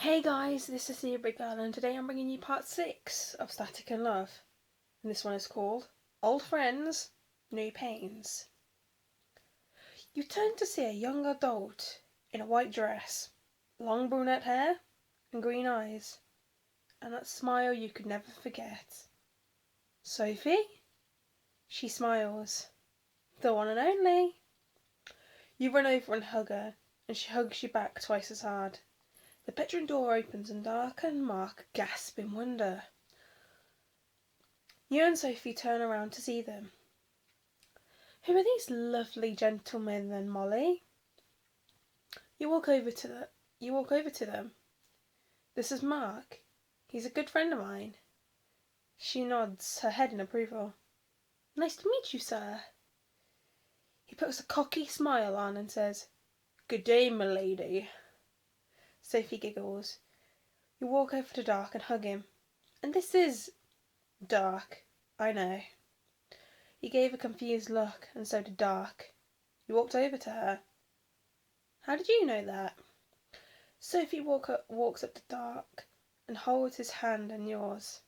Hey guys, this is the Big Girl and today I'm bringing you part 6 of Static and Love. And this one is called Old Friends, New Pains. You turn to see a young adult in a white dress, long brunette hair and green eyes, and that smile you could never forget. Sophie? She smiles. The one and only. You run over and hug her, and she hugs you back twice as hard. The bedroom door opens and Dark and Mark gasp in wonder. You and Sophie turn around to see them. Who are these lovely gentlemen then, Molly? You walk over to them. This is Mark. He's a good friend of mine. She nods her head in approval. Nice to meet you, sir. He puts a cocky smile on and says, Good day, m'lady. Sophie giggles. You walk over to Dark and hug him. And this is Dark, I know. He gave a confused look, and so did Dark. You walked over to her. How did you know that? Sophie walks up to Dark and holds his hand in yours.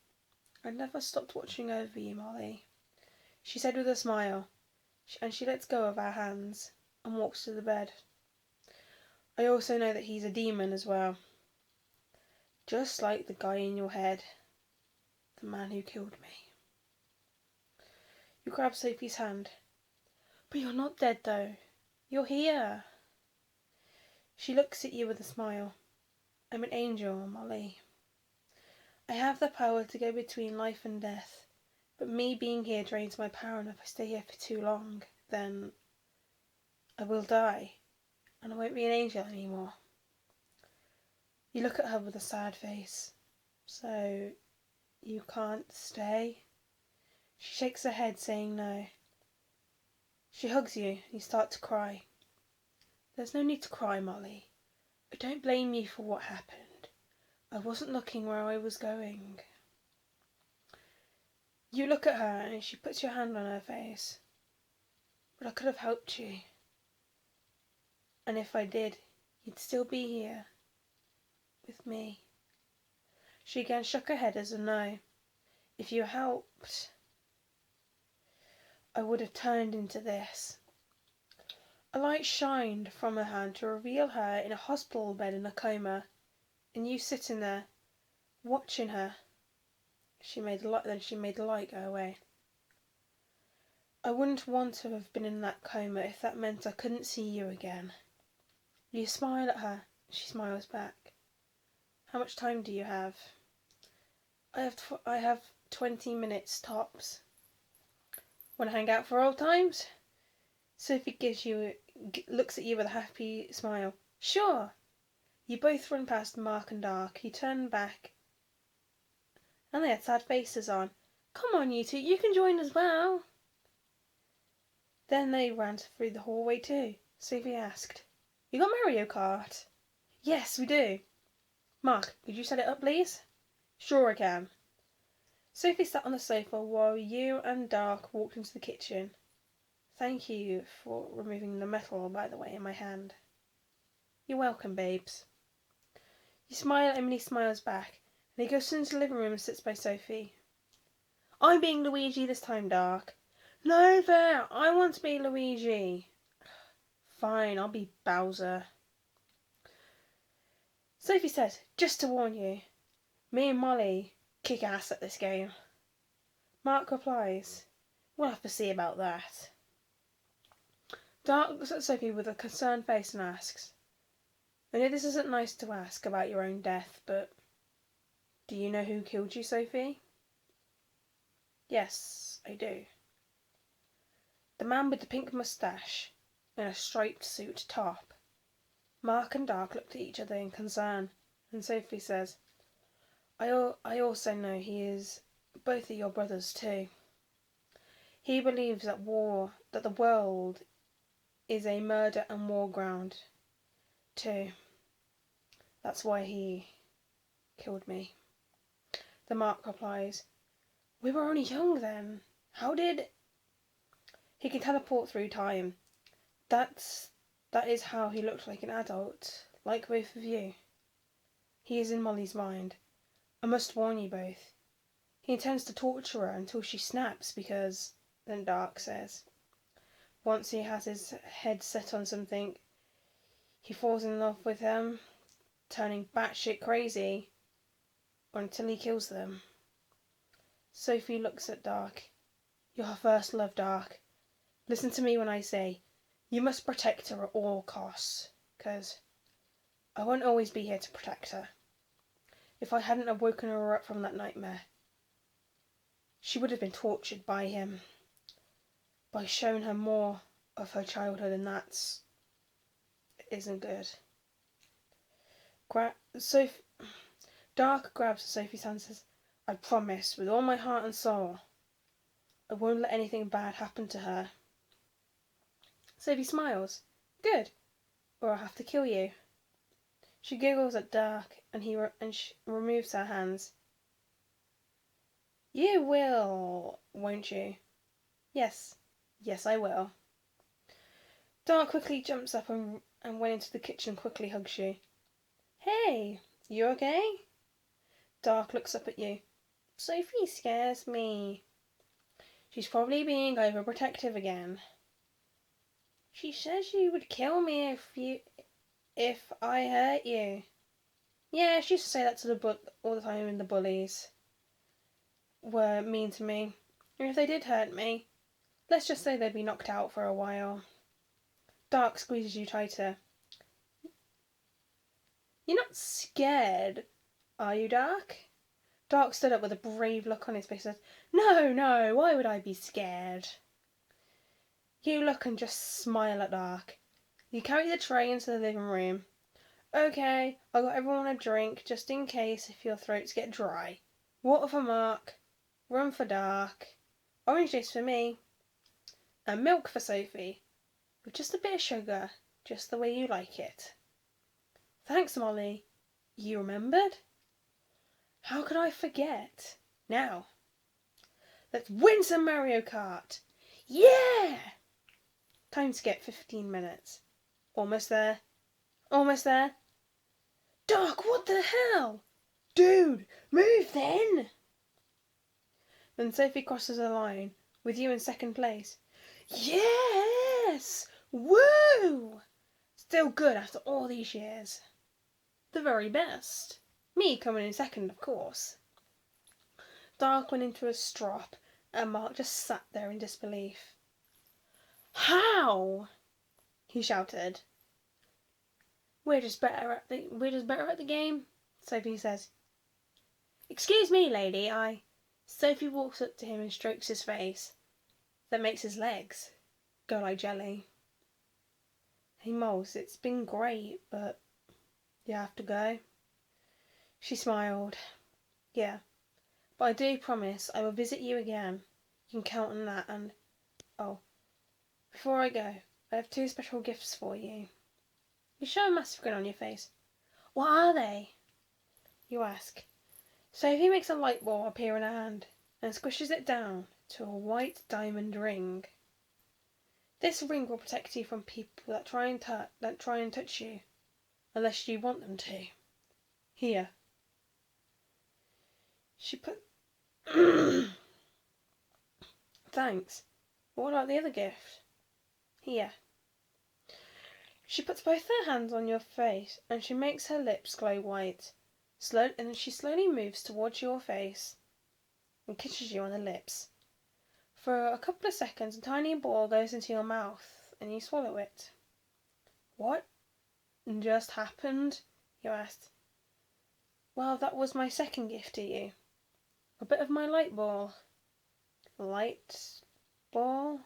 I never stopped watching over you, Molly, she said with a smile, and she lets go of our hands and walks to the bed. I also know that he's a demon as well. Just like the guy in your head. The man who killed me. You grab Sophie's hand. But you're not dead though. You're here. She looks at you with a smile. I'm an angel, Molly. I have the power to go between life and death, but me being here drains my power, and if I stay here for too long, then I will die, and I won't be an angel anymore. You look at her with a sad face. So, you can't stay? She shakes her head, saying no. She hugs you, and you start to cry. There's no need to cry, Molly. I don't blame you for what happened. I wasn't looking where I was going. You look at her and she puts your hand on her face. But I could have helped you. And if I did, you'd still be here. With me. She again shook her head as a no. If you helped, I would have turned into this. A light shined from her hand to reveal her in a hospital bed in a coma, and you sitting there, watching her. Then she made the light go away. I wouldn't want to have been in that coma if that meant I couldn't see you again. You smile at her, and she smiles back. How much time do you have? I have 20 minutes tops. Want to hang out for old times? Sophie looks at you with a happy smile. Sure. You both run past Mark and Dark. You turn back, and they had sad faces on. Come on, you two, you can join as well. Then they ran through the hallway too. Sophie asked, You got Mario Kart? Yes, we do. Mark, could you set it up, please? Sure I can. Sophie sat on the sofa while you and Dark walked into the kitchen. Thank you for removing the metal, by the way, in my hand. You're welcome, babes. You smile and Emily smiles back, and he goes into the living room and sits by Sophie. I'm being Luigi this time, Dark. No fair, I want to be Luigi. Fine, I'll be Bowser. Sophie says, just to warn you, me and Molly kick ass at this game. Mark replies, we'll have to see about that. Dark looks at Sophie with a concerned face and asks, I know this isn't nice to ask about your own death, but do you know who killed you, Sophie? Yes, I do. The man with the pink moustache and a striped suit top. Mark and Dark looked at each other in concern, and Sophie says, I also know he is both of your brothers too. He believes that the world is a murder and war ground too. That's why he killed me. The Mark replies, We were only young then. How did... He can teleport through time. That is how he looked like an adult, like both of you. He is in Molly's mind. I must warn you both. He intends to torture her until she snaps because, then Dark says, once he has his head set on something, he falls in love with them, turning batshit crazy, or until he kills them. Sophie looks at Dark. You're her first love, Dark. Listen to me when I say, you must protect her at all costs, 'cause I won't always be here to protect her. If I hadn't have woken her up from that nightmare, she would have been tortured by him, by showing her more of her childhood, and that's isn't good. Dark grabs Sophie's hand and says, I promise, with all my heart and soul, I won't let anything bad happen to her. Sophie smiles. Good, or I'll have to kill you. She giggles at Dark, and she removes her hands. You will, won't you? Yes, I will. Dark quickly jumps up and went into the kitchen, quickly hugs you. Hey, you okay? Dark looks up at you. Sophie scares me. She's probably being overprotective again. She says she would kill me if I hurt you. Yeah, she used to say that to all the time when the bullies were mean to me. And if they did hurt me, let's just say they'd be knocked out for a while. Dark squeezes you tighter. You're not scared, are you, Dark? Dark stood up with a brave look on his face and said, No, why would I be scared? You look and just smile at Dark. You carry the tray into the living room. Okay, I got everyone a drink, just in case if your throats get dry. Water for Mark, rum for Dark, orange juice for me, and milk for Sophie, with just a bit of sugar, just the way you like it. Thanks, Molly. You remembered? How could I forget? Now, let's win some Mario Kart. Yeah! Time to get 15 minutes. Almost there. Dark, what the hell? Dude, move then! Then Sophie crosses the line, with you in second place. Yes! Woo! Still good after all these years. The very best. Me coming in second, of course. Dark went into a strop, and Mark just sat there in disbelief. How? He shouted. We're just better at the game, Sophie says. Excuse me, lady, Sophie walks up to him and strokes his face. That makes his legs go like jelly. Hey, Moles, it's been great, but you have to go. She smiled. Yeah, but I do promise I will visit you again. You can count on that, and... Oh, before I go, I have 2 special gifts for you. You show a massive grin on your face. What are they? You ask. Sophie makes a light ball appear in her hand and squishes it down to a white diamond ring. This ring will protect you from people that try and touch you, unless you want them to. Here. She put... Thanks. But what about the other gift? Here. She puts both her hands on your face and she makes her lips glow white. And she slowly moves towards your face and kisses you on the lips. For a couple of seconds, a tiny ball goes into your mouth and you swallow it. What just happened? You asked. Well, that was my second gift to you. A bit of my light ball. Light ball?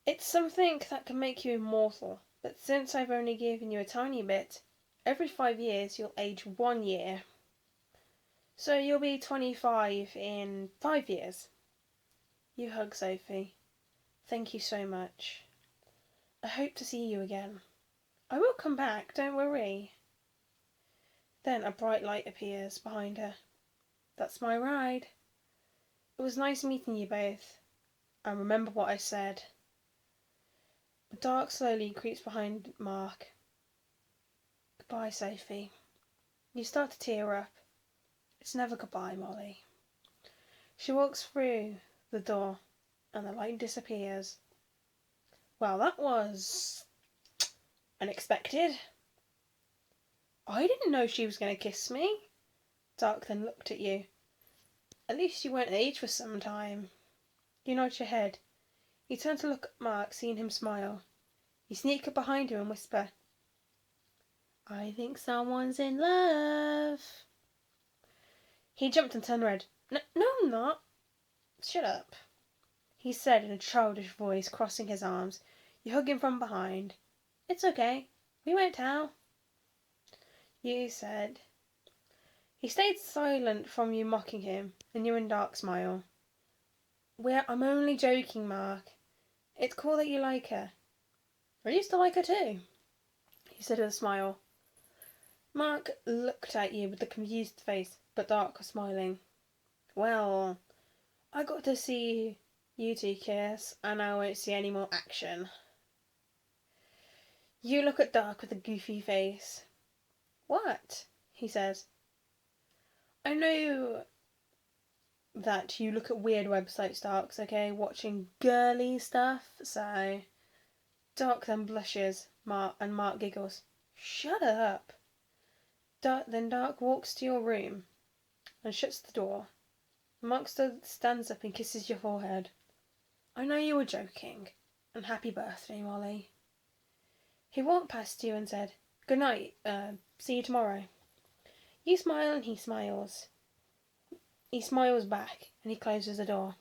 It's something that can make you immortal, but since I've only given you a tiny bit, every 5 years you'll age 1 year. So you'll be 25 in 5 years. You hug Sophie. Thank you so much. I hope to see you again. I will come back, don't worry. Then a bright light appears behind her. That's my ride. It was nice meeting you both. And remember what I said. The dark slowly creeps behind Mark. Goodbye, Sophie. You start to tear up. It's never goodbye, Molly. She walks through the door and the light disappears. Well, that was unexpected. I didn't know she was going to kiss me. Dark then looked at you. At least you weren't aged for some time. You nod your head. You turn to look at Mark, seeing him smile. You sneak up behind him and whisper, I think someone's in love. He jumped and turned red. No, I'm not. Shut up, he said in a childish voice, crossing his arms. You hug him from behind. It's okay. We won't tell. You said. He stayed silent from you mocking him, and you and Dark smile. I'm only joking, Mark. It's cool that you like her. I used to like her too, he said with a smile. Mark looked at you with a confused face, but Dark was smiling. Well, I got to see you two kiss, and I won't see any more action. You look at Dark with a goofy face. What? He says. I know that you look at weird websites, Darks, okay? Watching girly stuff, so... Dark then blushes, and Mark giggles. Shut up. Then Dark walks to your room and shuts the door. Mark stands up and kisses your forehead. I know you were joking, and happy birthday, Molly. He walked past you and said, Good night, see you tomorrow. You smile and he smiles. He smiles back and he closes the door.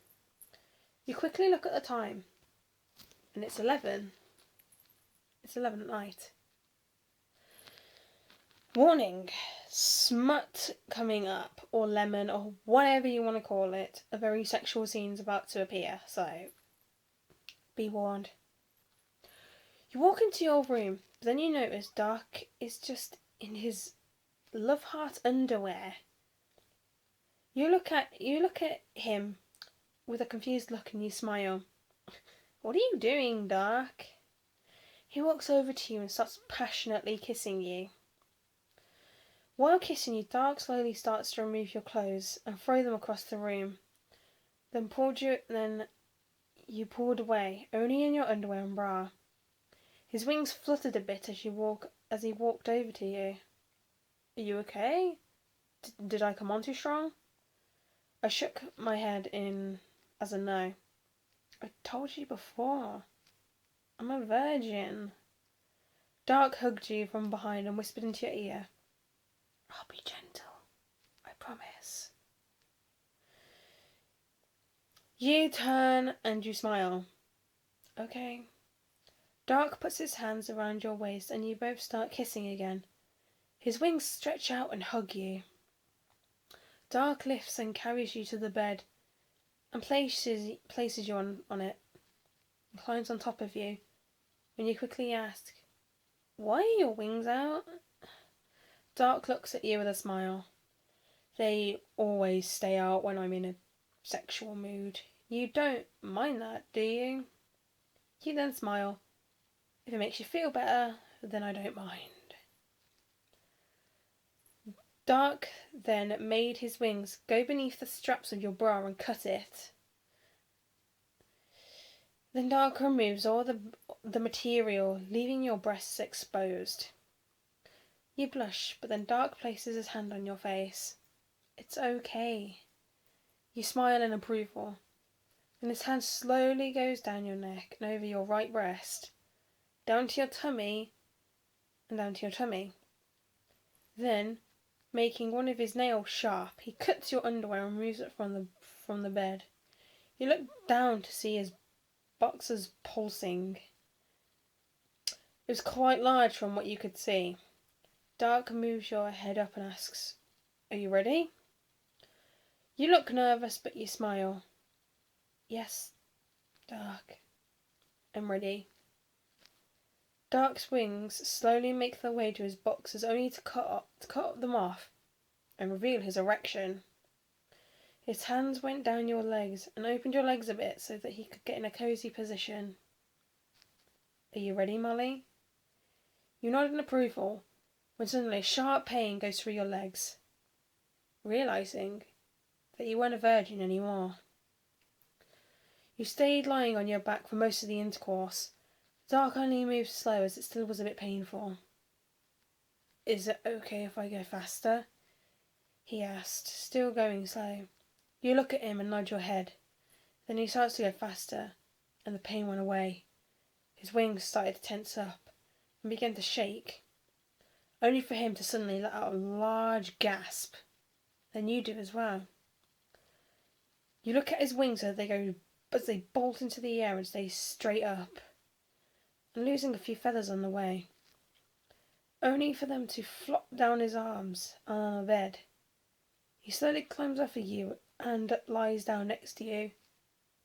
You quickly look at the time, and it's 11. It's 11 at night. Warning, smut coming up, or lemon, or whatever you want to call it. A very sexual scene's about to appear, so be warned. You walk into your room, but then you notice Dark is just in his love heart underwear. You look at him with a confused look and you smile. What are you doing, Dark? He walks over to you and starts passionately kissing you. While kissing you, Dark slowly starts to remove your clothes and throw them across the room. Then you pulled away, only in your underwear and bra. His wings fluttered a bit as he walked over to you. Are you okay? Did I come on too strong? I shook my head in as a no. I told you before. I'm a virgin. Dark hugged you from behind and whispered into your ear. I'll be gentle. I promise. You turn and you smile. Okay. Dark puts his hands around your waist and you both start kissing again. His wings stretch out and hug you. Dark lifts and carries you to the bed and places you on it and climbs on top of you. When you quickly ask, Why are your wings out? Dark looks at you with a smile. They always stay out when I'm in a sexual mood. You don't mind that, do you? You then smile. If it makes you feel better, then I don't mind. Dark then made his wings go beneath the straps of your bra and cut it. Then Dark removes all the material, leaving your breasts exposed. You blush, but then Dark places his hand on your face. It's okay. You smile in approval. Then his hand slowly goes down your neck and over your right breast, down to your tummy, and down to your tummy. Then, making one of his nails sharp, he cuts your underwear and removes it from the bed. You look down to see his boxers pulsing. It was quite large from what you could see. Dark moves your head up and asks, Are you ready? You look nervous, but you smile. Yes, Dark. I'm ready. Dark's wings slowly make their way to his boxers, only to cut them off and reveal his erection. His hands went down your legs and opened your legs a bit so that he could get in a cosy position. Are you ready, Molly? You nod in approval, when suddenly a sharp pain goes through your legs, realising that you weren't a virgin anymore. You stayed lying on your back for most of the intercourse. Dark only moved slow as it still was a bit painful. Is it okay if I go faster? He asked, still going slow. You look at him and nod your head. Then he starts to go faster, and the pain went away. His wings started to tense up and began to shake, only for him to suddenly let out a large gasp. Then you do as well. You look at his wings as they bolt into the air and stay straight up, and losing a few feathers on the way, only for them to flop down his arms on the bed. He slowly climbs off of you and lies down next to you,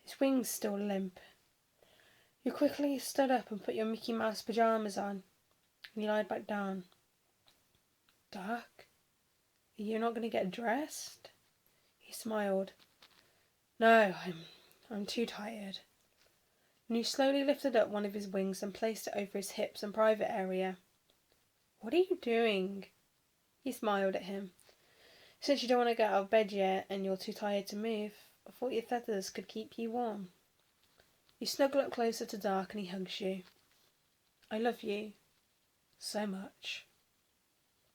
his wings still limp. You quickly stood up and put your Mickey Mouse pyjamas on, and you lied back down. Dark? Are you not going to get dressed? He smiled. No, I'm too tired. And you slowly lifted up one of his wings and placed it over his hips and private area. What are you doing? He smiled at him. Since you don't want to get out of bed yet and you're too tired to move, I thought your feathers could keep you warm. You snuggle up closer to Dark and he hugs you. I love you so much.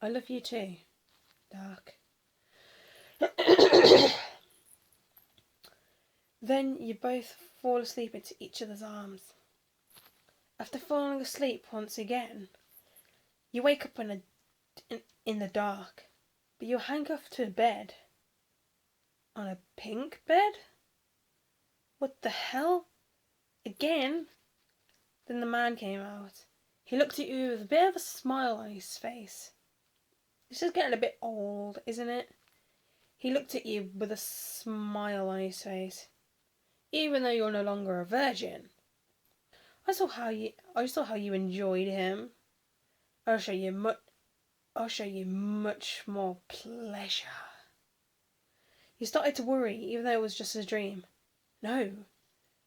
I love you too, Dark. Then you both fall asleep into each other's arms. After falling asleep once again, you wake up in the dark, but you're handcuffed to a bed. On a pink bed? What the hell? Again? Then the man came out. He looked at you with a bit of a smile on his face. This is getting a bit old, isn't it? He looked at you with a smile on his face. Even though you're no longer a virgin. I saw how you enjoyed him. I'll show you much more pleasure. You started to worry, even though it was just a dream. No,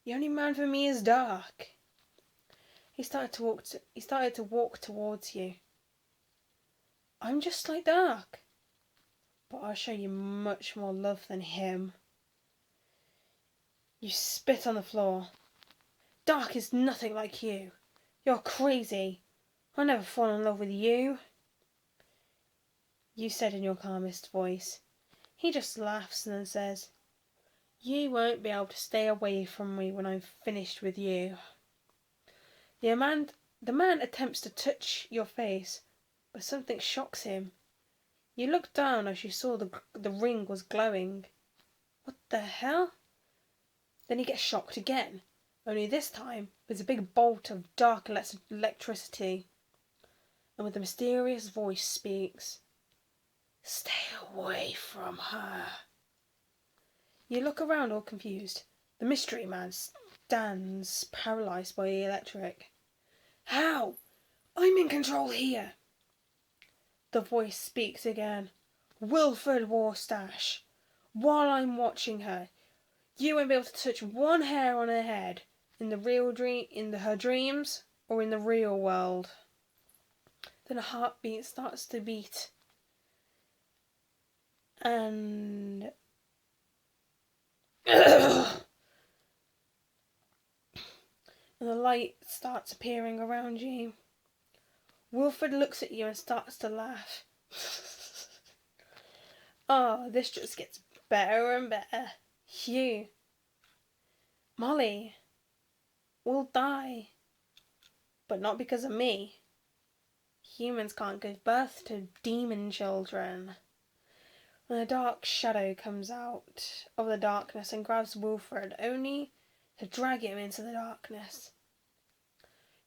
the only man for me is Dark. He started to walk towards you. I'm just like Dark, but I'll show you much more love than him. You spit on the floor. Dark is nothing like you. You're crazy. I'll never fall in love with you. You said in your calmest voice. He just laughs and then says, You won't be able to stay away from me when I'm finished with you. The man attempts to touch your face, but something shocks him. You looked down as you saw the ring was glowing. What the hell? Then he gets shocked again, only this time with a big bolt of dark electricity. And with a mysterious voice speaks, Stay away from her. You look around all confused. The mystery man stands paralysed by the electric. How? I'm in control here. The voice speaks again. Wilfred Warstash. While I'm watching her, you won't be able to touch one hair on her head in her dreams or in the real world. Then a heartbeat starts to beat. And and the light starts appearing around you. Wilfred looks at you and starts to laugh. Oh, this just gets better and better. You, Molly, will die. But not because of me. Humans can't give birth to demon children. When a dark shadow comes out of the darkness and grabs Wilfred, only to drag him into the darkness.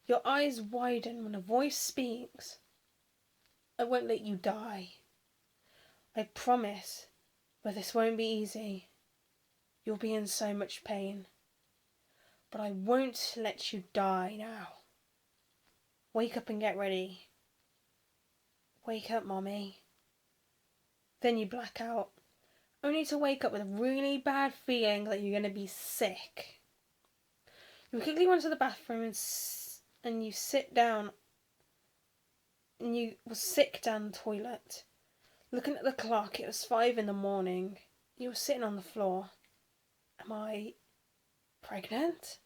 Your eyes widen when a voice speaks. I won't let you die. I promise, but this won't be easy. You'll be in so much pain. But I won't let you die now. Wake up and get ready. Wake up, Mommy. Then you black out, only to wake up with a really bad feeling that you're going to be sick. You quickly run to the bathroom and you sit down and you were sick down the toilet. Looking at the clock, it was 5 in the morning. You were sitting on the floor. Am I pregnant?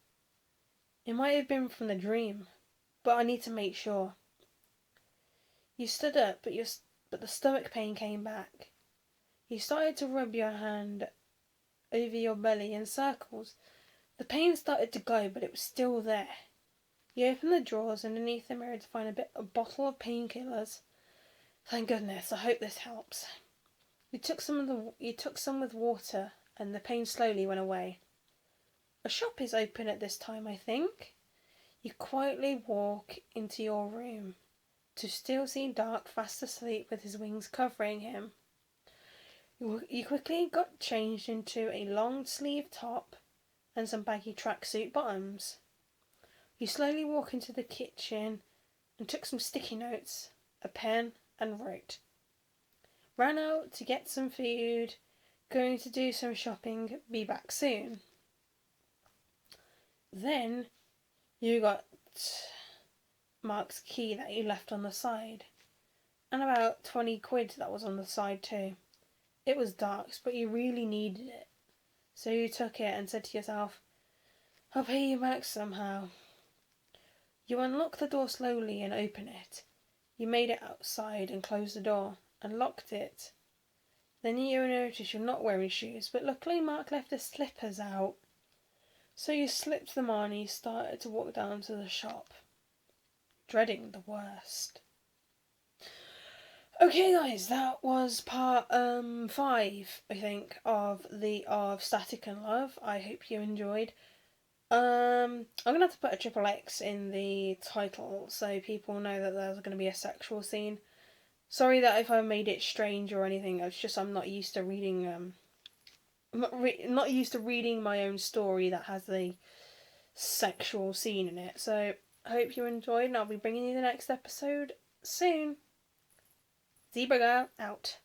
It might have been from the dream, but I need to make sure. You stood up, but the stomach pain came back. You started to rub your hand over your belly in circles. The pain started to go, but it was still there. You opened the drawers underneath the mirror to find a bottle of painkillers. Thank goodness, I hope this helps. You took some with water, and the pain slowly went away. A shop is open at this time, I think. You quietly walk into your room to still see Dark fast asleep with his wings covering him. You quickly got changed into a long sleeve top and some baggy tracksuit bottoms. You slowly walk into the kitchen and took some sticky notes, a pen, and wrote. Ran out to get some food, going to do some shopping, be back soon. Then you got Mark's key that you left on the side, and about 20 quid that was on the side too. It was Dark's, but you really needed it. So you took it and said to yourself, I'll pay you back somehow. You unlocked the door slowly and opened it. You made it outside and closed the door and locked it. Then you noticed you're not wearing shoes, but luckily Mark left his slippers out. So you slipped them on and you started to walk down to the shop, dreading the worst. Okay guys, that was part 5, I think, of Static and Love. I hope you enjoyed. I'm gonna have to put a XXX in the title so people know that there's gonna be a sexual scene. Sorry that if I made it strange or anything. It's just I'm not used to reading not used to reading my own story that has a sexual scene in it. So I hope you enjoyed, and I'll be bringing you the next episode soon. Zebra Girl out.